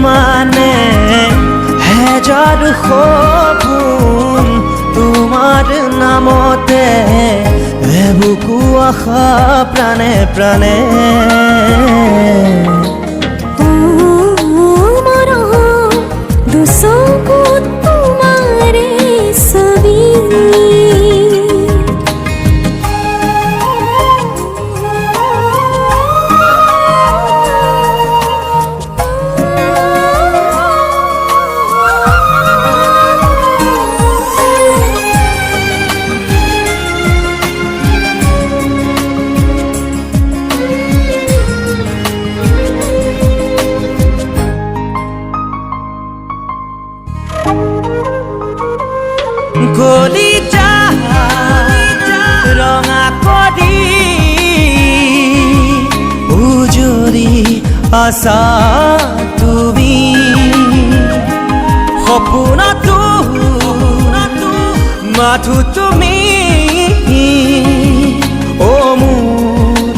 মানে হেজাৰ সপোন তোমাৰ নামতে বুকু আশা প্ৰাণে প্ৰাণে গলি যা ৰঙা কৰি উজৰি আছা তুমি সপোনতো মাথো তুমি অ মোৰ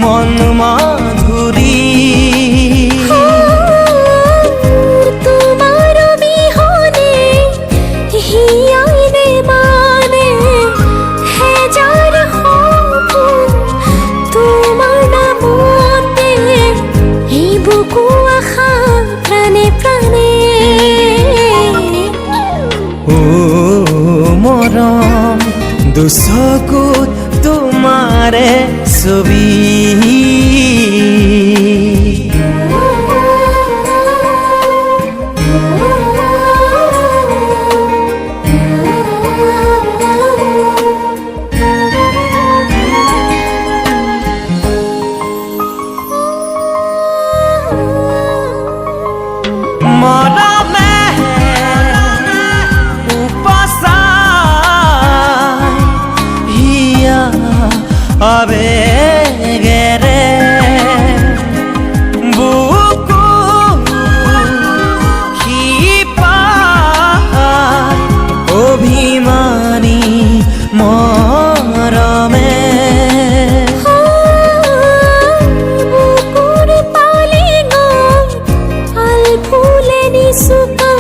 মন মাধুৰী দুচকুত তোমাৰে ছবি আবেগেৰে বুকু শিপাই অভিমানী মৰমে বুকুৰ পালি গৈ আল ফুলে নিচুকা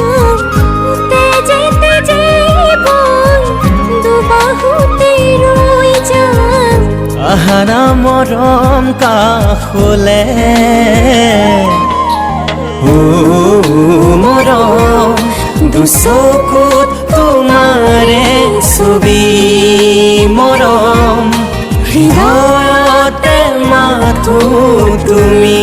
তেজে তেজে বৈ দুবাহুতে ৰৈ যায় আহানা মৰম কাষলে মৰম দুচকুত তোমাৰে ছবি মৰম হৃদয়তে মাথো তুমি